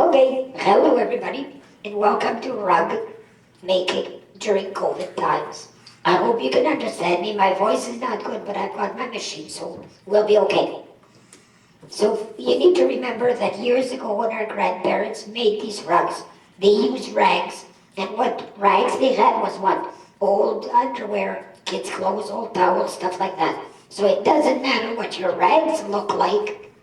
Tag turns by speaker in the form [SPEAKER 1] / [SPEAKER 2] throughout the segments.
[SPEAKER 1] Okay, hello everybody, and welcome to Rug Making during COVID times. I hope you can understand me. My voice is not good, but I've got my machine, so we'll be okay. So you need to remember that years ago when our grandparents made these rugs, they used rags, and what rags they had was what? Old underwear, kids' clothes, old towels, stuff like that. So it doesn't matter what your rags look like,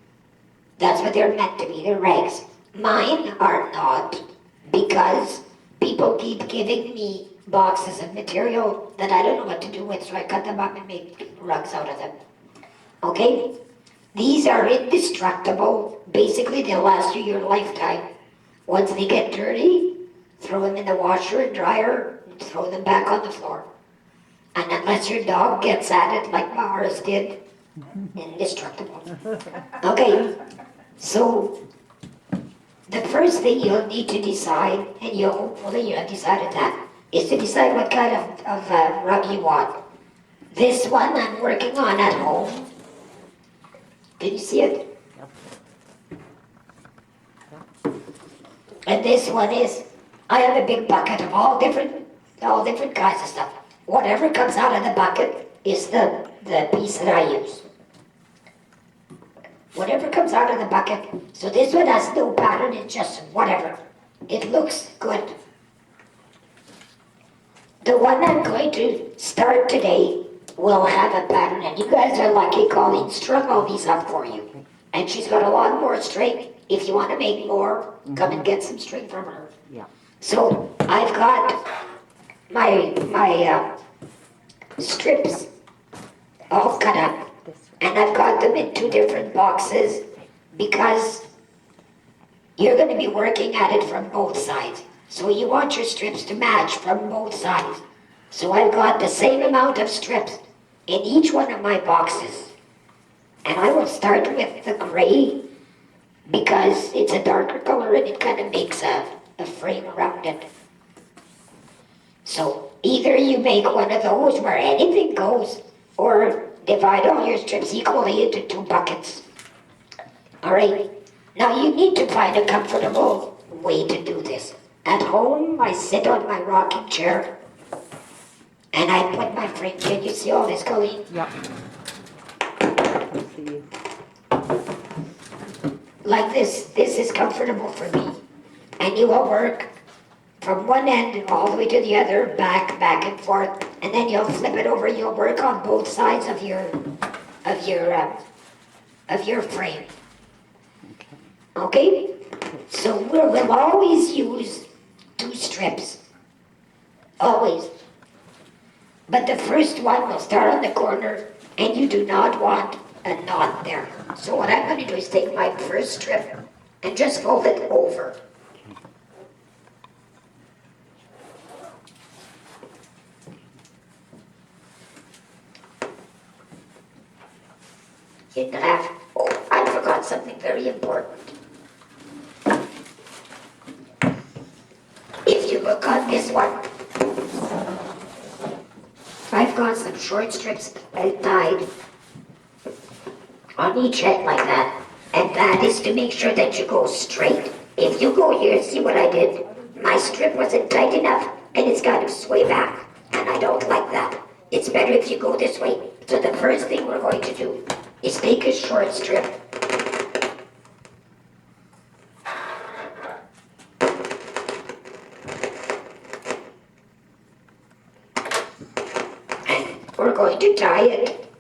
[SPEAKER 1] that's what they're meant to be, they're rags. Mine are not, because people keep giving me boxes of material that I don't know what to do with, so I cut them up and make rugs out of them. Okay? These are indestructible. Basically, they'll last you your lifetime. Once they get dirty, throw them in the washer and dryer, and throw them back on the floor. And unless your dog gets at it like ours did, indestructible. Okay, so the first thing you'll need to decide, and you hopefully you have decided that, is to decide what kind of rug you want. This one I'm working on at home. Can you see it? And this one is, I have a big bucket of all different kinds of stuff. Whatever comes out of the bucket is the piece that I use. Whatever comes out of the bucket. So this one has no pattern, it's just whatever. It looks good. The one I'm going to start today will have a pattern, and you guys are lucky Colleen strung all these up for you. And she's got a lot more string. If you want to make more, come and get some string from her.
[SPEAKER 2] Yeah.
[SPEAKER 1] So I've got my strips all cut up, and I've got them in two different boxes because you're going to be working at it from both sides. So you want your strips to match from both sides. So I've got the same amount of strips in each one of my boxes. And I will start with the gray because it's a darker color and it kind of makes a frame around it. So either you make one of those where anything goes, or divide all your strips equally into two buckets. All right, now you need to find a comfortable way to do this. At home, I sit on my rocking chair and I put my frame. Can you see all this, Colleen?
[SPEAKER 2] Yeah. I see.
[SPEAKER 1] Like this is comfortable for me. And you will work from one end all the way to the other, back and forth, and then you'll flip it over. You'll work on both sides of your frame. Okay? So we'll always use two strips, always. But the first one will start on the corner, and you do not want a knot there. So what I'm going to do is take my first strip and just fold it over. In half. Oh, I forgot something very important. If you look on this one, I've got some short strips tied on each end like that. And that is to make sure that you go straight. If you go here, see what I did? My strip wasn't tight enough and it's got to sway back. And I don't like that. It's better if you go this way. So the first thing we're going to do is take a short strip. And we're going to tie it.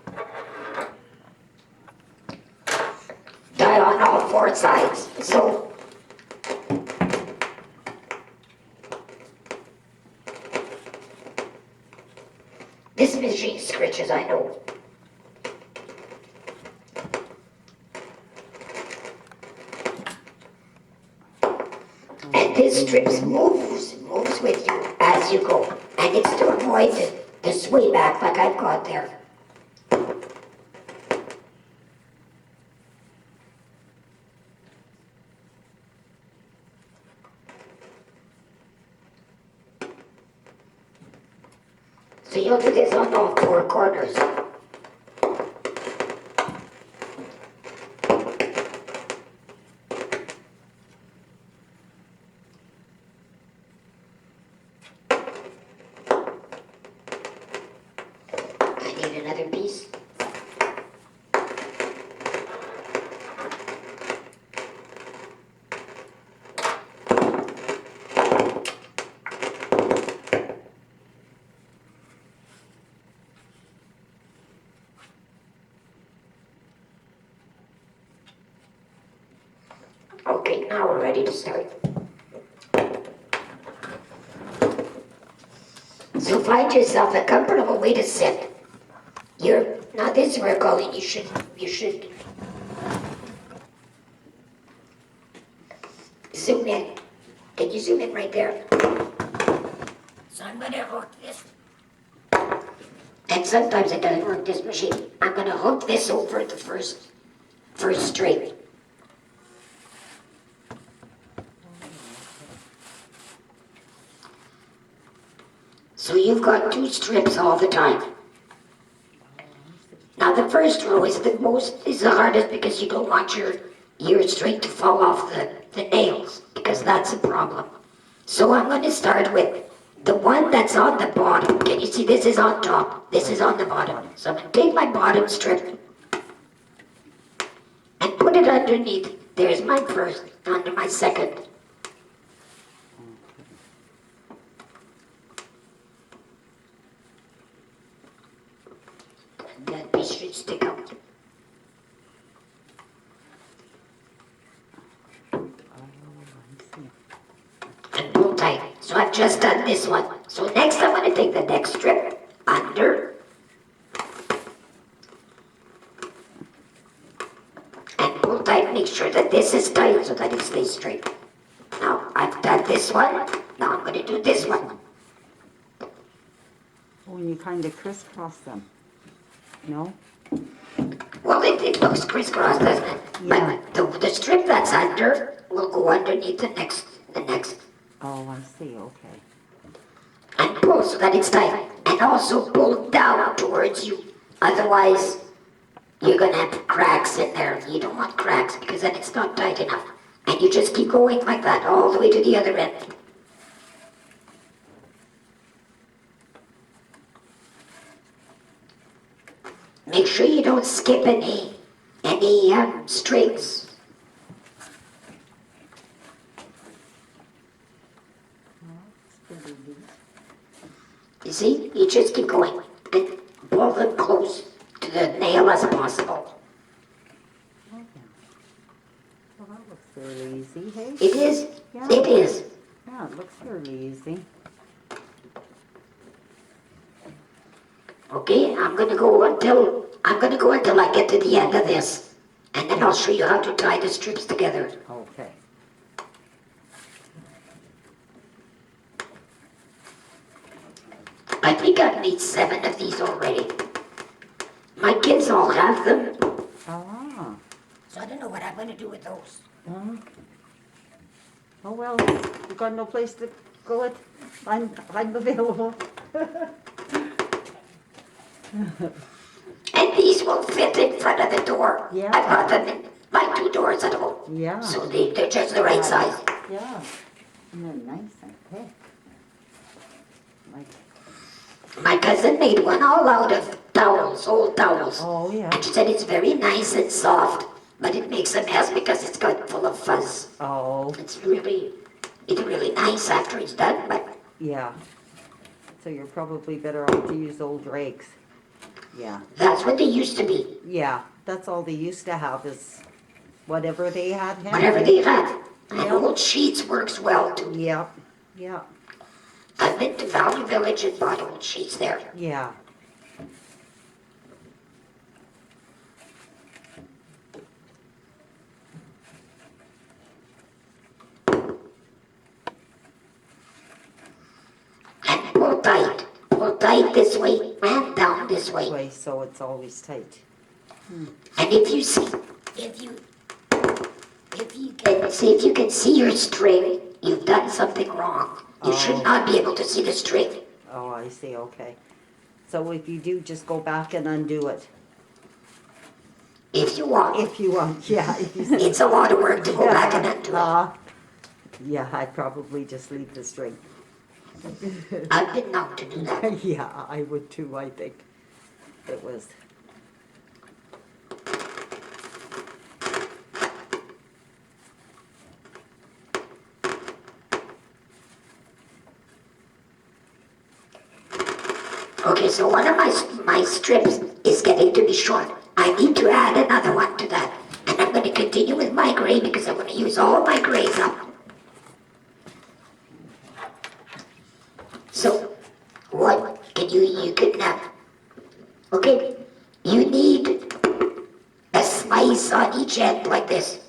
[SPEAKER 1] Tie on all four sides. So this machine scratches, I know. And this strips moves with you as you go. And it's to avoid the sway back like I've got there. So you'll do this on all four corners. need another piece. Okay, now we're ready to start. So find yourself a comfortable way to sit. Now this is where Colin, you should zoom in. Can you zoom in right there? So I'm gonna hook this. And sometimes it doesn't work, this machine. I'm gonna hook this over the first string. So you've got 2 strips all the time. Now the first row is the hardest because you don't want your string to fall off the nails, because that's a problem. So I'm going to start with the one that's on the bottom. Can you see this is on top? This is on the bottom. So I'm going to take my bottom strip and put it underneath. There's my first, under my second. That piece should stick out. And pull tight. So I've just done this one. So next I'm going to take the next strip under and pull tight. Make sure that this is tight so that it stays straight. Now I've done this one. Now I'm going to do this one.
[SPEAKER 2] When you kind of crisscross them. No?
[SPEAKER 1] Well, it looks crisscross, doesn't it?
[SPEAKER 2] Yeah.
[SPEAKER 1] But the strip that's under will go underneath the next.
[SPEAKER 2] Oh, I see, okay.
[SPEAKER 1] And pull so that it's tight. And also pull down towards you. Otherwise, you're going to have cracks in there. You don't want cracks because then it's not tight enough. And you just keep going like that all the way to the other end. Make sure you don't skip any strings. You see? You just keep going and pull them close to the nail as possible.
[SPEAKER 2] Oh, yeah. Well, that looks fairly easy, hey?
[SPEAKER 1] It is?
[SPEAKER 2] Yeah.
[SPEAKER 1] It is.
[SPEAKER 2] Yeah, it looks fairly easy.
[SPEAKER 1] Okay, I'm gonna go until I get to the end of this. And then I'll show you how to tie the strips together.
[SPEAKER 2] Okay.
[SPEAKER 1] I think I've made 7 of these already. My kids all have them,
[SPEAKER 2] Ah.
[SPEAKER 1] so I don't know what I'm gonna do with those.
[SPEAKER 2] Oh, well, you've got no place to go it. I'm available.
[SPEAKER 1] And these will fit in front of the door.
[SPEAKER 2] Yeah.
[SPEAKER 1] I've got them in my 2 doors at home.
[SPEAKER 2] Yeah.
[SPEAKER 1] So they're just the right size.
[SPEAKER 2] Yeah. And they're nice and thick. Like,
[SPEAKER 1] My cousin made one all out of towels, old towels.
[SPEAKER 2] oh, yeah.
[SPEAKER 1] And she said it's very nice and soft, but it makes a mess because it's got full of fuzz.
[SPEAKER 2] Oh,
[SPEAKER 1] It's really nice after it's done, but
[SPEAKER 2] yeah. So you're probably better off to use old rakes. Yeah.
[SPEAKER 1] that's what they used to be.
[SPEAKER 2] Yeah, that's all they used to have is whatever they had handy.
[SPEAKER 1] Whatever they had. And
[SPEAKER 2] Yeah.
[SPEAKER 1] old sheets works well too.
[SPEAKER 2] Yeah, yeah,
[SPEAKER 1] I've been to Value Village and bought old sheets there.
[SPEAKER 2] yeah.
[SPEAKER 1] And pull tight. Pull tight this way and down this way.
[SPEAKER 2] Way so it's always tight.
[SPEAKER 1] And if you can see your string, you've done something wrong. You should
[SPEAKER 2] Oh.
[SPEAKER 1] not be able to see the string.
[SPEAKER 2] Oh, I see, okay. So if you do, just go back and undo it.
[SPEAKER 1] If you want.
[SPEAKER 2] If you want, yeah. If you see.
[SPEAKER 1] It's a lot of work to go back and undo it.
[SPEAKER 2] Yeah, I'd probably just leave the string.
[SPEAKER 1] I've been known to do that.
[SPEAKER 2] Yeah, I would too, I think. it was.
[SPEAKER 1] Okay, so one of my strips is getting to be short. I need to add another one to that. And I'm going to continue with my gray because I'm going to use all my grays up. So, what can you can okay, you need a slice on each end like this.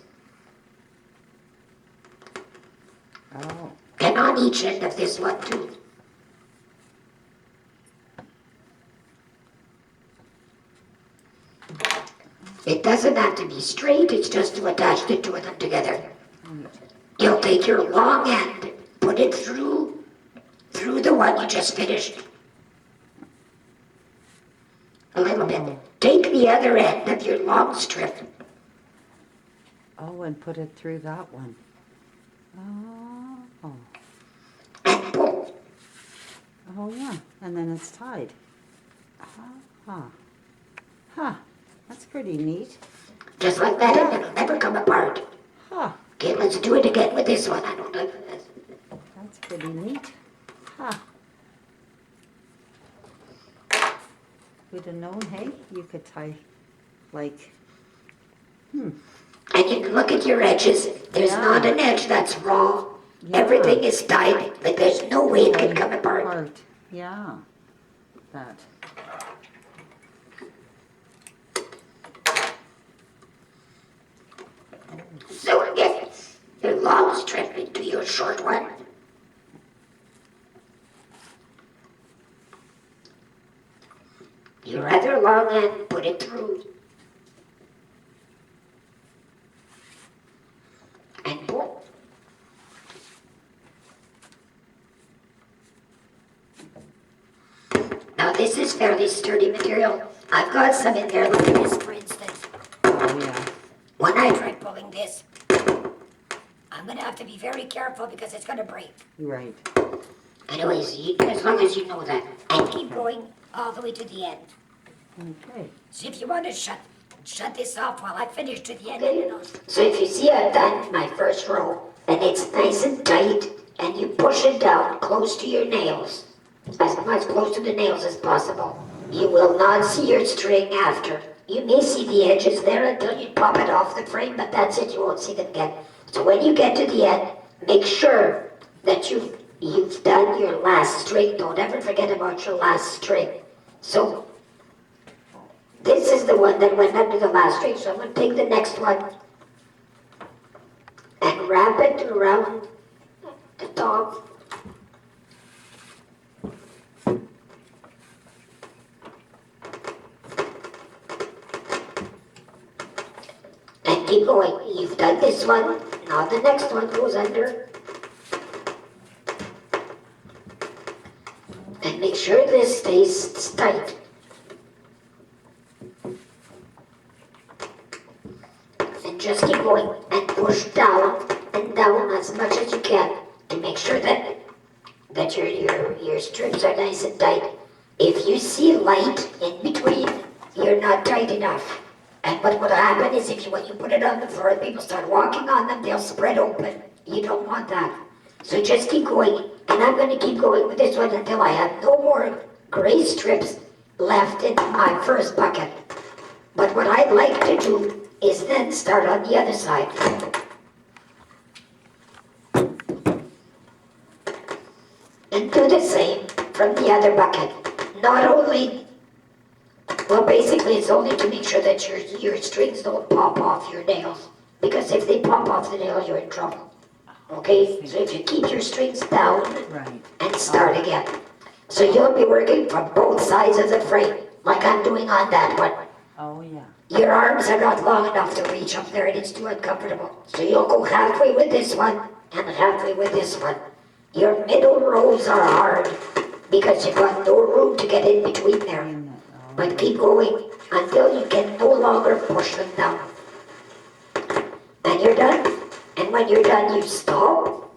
[SPEAKER 2] Oh,
[SPEAKER 1] And on each end of this one too. It doesn't have to be straight, it's just to attach the two of them together. You'll take your long end, put it through the one you just finished. A little bit. Take the other end of your long strip
[SPEAKER 2] oh, and put it through that one. Oh,
[SPEAKER 1] and pull.
[SPEAKER 2] oh yeah, and then it's tied. Huh. Huh, that's pretty neat.
[SPEAKER 1] Just like that, and it'll never come apart.
[SPEAKER 2] Huh,
[SPEAKER 1] Okay, let's do it again with this one. I don't know.
[SPEAKER 2] that's pretty neat. Huh. We'd have known, hey, you could tie, like,
[SPEAKER 1] And you can look at your edges. There's
[SPEAKER 2] Yeah.
[SPEAKER 1] not an edge that's raw.
[SPEAKER 2] Yeah.
[SPEAKER 1] Everything is tied. Like there's no way it can come apart.
[SPEAKER 2] part. Yeah, that.
[SPEAKER 1] So again, your long strip into your short one. Your other long end, put it through. And pull. Now this is fairly sturdy material. I've got some in there, look at this for instance.
[SPEAKER 2] Oh yeah.
[SPEAKER 1] When I try pulling this, I'm gonna have to be very careful because it's gonna break.
[SPEAKER 2] Right.
[SPEAKER 1] Anyways, as long as you know that. And keep going all the way to the end.
[SPEAKER 2] Okay.
[SPEAKER 1] So if you want to shut this off while I finish to the end, you know. So if you see I've done my first row, and it's nice and tight, and you push it down close to your nails, as close to the nails as possible, you will not see your string after. You may see the edges there until you pop it off the frame, but that's it, you won't see them again. So when you get to the end, make sure that you've done your last string. Don't ever forget about your last string. So this is the one that went under the last string, so I'm going to take the next one and wrap it around the top. And keep going. You've done this one, now the next one goes under. And make sure this stays tight. And just keep going and push down and down as much as you can to make sure that your strips are nice and tight. If you see light in between, you're not tight enough. And what will happen is when you put it on the floor, people start walking on them, they'll spread open. You don't want that. So just keep going. And I'm going to keep going with this one until I have no more gray strips left in my first bucket. But what I'd like to do is then start on the other side. And do the same from the other bucket. Not only, well basically it's only to make sure that your strings don't pop off your nails. Because if they pop off the nail, you're in trouble. Okay? So if you keep your strings down
[SPEAKER 2] Right.
[SPEAKER 1] and start again. So you'll be working from both sides of the frame, like I'm doing on that one.
[SPEAKER 2] Oh yeah.
[SPEAKER 1] Your arms are not long enough to reach up there and it's too uncomfortable. So you'll go halfway with this one and halfway with this one. Your middle rows are hard because you've got no room to get in between there. But keep going until you can no longer push them down. And you're done. And when you're done, you stop.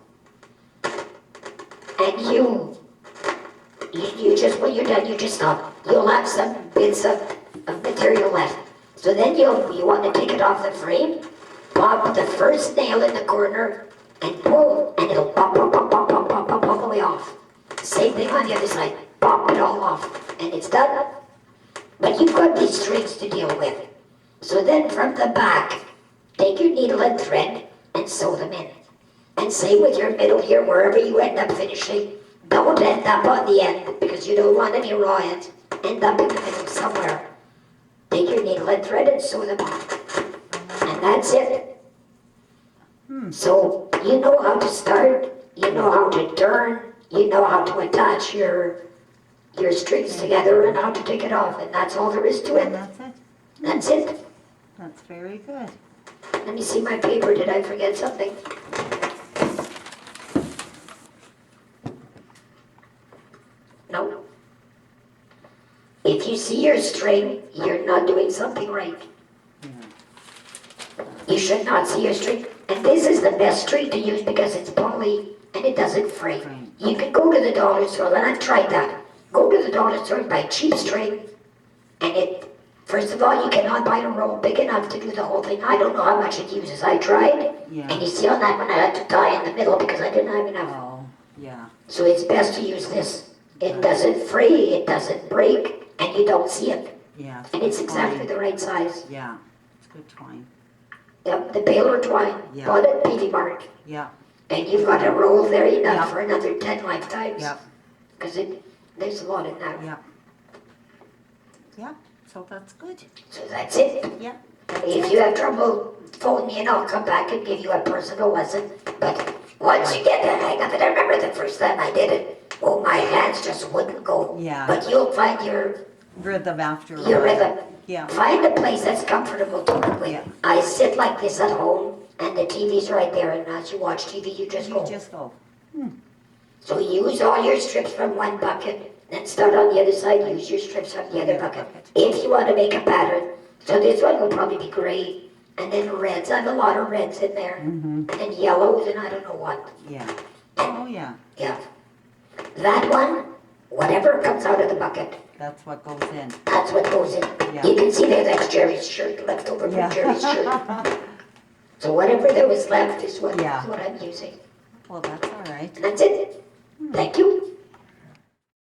[SPEAKER 1] And you just, when you're done, you just stop. You'll have some bits of material left. So then you want to take it off the frame, pop the first nail in the corner, and pull, and it'll pop, pop, pop, pop, pop, pop, pop all the way off. Same thing on the other side. Pop it all off, and it's done. But you've got these strings to deal with. So then from the back, take your needle and thread and sew them in. And same with your middle here, wherever you end up finishing. Don't end up on the end, because you don't want any raw ends. End up in the middle somewhere. Take your needle and thread and sew them on. And that's it. So you know how to start, you know how to turn, you know how to attach your strings together and how to take it off, and that's all there is to
[SPEAKER 2] And
[SPEAKER 1] it.
[SPEAKER 2] that's it.
[SPEAKER 1] That's it.
[SPEAKER 2] That's very good.
[SPEAKER 1] Let me see my paper, did I forget something? No. If you see your string, you're not doing something right. You should not see your string. And this is the best string to use because it's poly and it doesn't fray. You can go to the dollar store, and I've tried that. Go to the dollar store and buy cheap string, and first of all, you cannot buy a roll big enough to do the whole thing. I don't know how much it uses. I tried, and you see on that one I had to tie in the middle because I didn't have enough.
[SPEAKER 2] Oh, yeah.
[SPEAKER 1] So it's best to use this. It doesn't fray, it doesn't break, and you don't see it.
[SPEAKER 2] Yeah.
[SPEAKER 1] And it's
[SPEAKER 2] good
[SPEAKER 1] exactly
[SPEAKER 2] twine.
[SPEAKER 1] the right size.
[SPEAKER 2] Yeah, it's good twine.
[SPEAKER 1] Yep, the baler twine,
[SPEAKER 2] Yeah.
[SPEAKER 1] bought at Peavy Mart.
[SPEAKER 2] Yeah,
[SPEAKER 1] And you've got a roll there enough
[SPEAKER 2] Yeah.
[SPEAKER 1] for another 10 lifetimes.
[SPEAKER 2] yeah,
[SPEAKER 1] Because there's a lot in that.
[SPEAKER 2] yeah. Yeah, so that's good.
[SPEAKER 1] So that's it.
[SPEAKER 2] Yeah.
[SPEAKER 1] If you have trouble, phone me and I'll come back and give you a personal lesson. But once you get the hang of it, I remember the first time I did it, oh, my hands just wouldn't go.
[SPEAKER 2] Yeah.
[SPEAKER 1] But you'll find your
[SPEAKER 2] Rhythm after a
[SPEAKER 1] your
[SPEAKER 2] while.
[SPEAKER 1] rhythm.
[SPEAKER 2] Yeah.
[SPEAKER 1] Find a place that's comfortable to work with.
[SPEAKER 2] Yeah.
[SPEAKER 1] I sit like this at home, and the TV's right there, and as you watch TV, you just
[SPEAKER 2] You
[SPEAKER 1] go.
[SPEAKER 2] just go.
[SPEAKER 1] So use all your strips from one bucket, then start on the other side, use your strips from the other bucket. If you want to make a pattern, so this one will probably be gray, and then reds, I have a lot of reds in there, and then yellows, and I don't know what.
[SPEAKER 2] Yeah. Oh, yeah.
[SPEAKER 1] Yeah. That one, whatever comes out of the bucket,
[SPEAKER 2] That's what goes in.
[SPEAKER 1] that's what goes in.
[SPEAKER 2] Yeah.
[SPEAKER 1] You can see there, that's Jerry's shirt, left over from
[SPEAKER 2] Yeah.
[SPEAKER 1] Jerry's shirt. So whatever there was left is what
[SPEAKER 2] Yeah.
[SPEAKER 1] I'm using.
[SPEAKER 2] Well, that's all right.
[SPEAKER 1] And that's it. Thank you.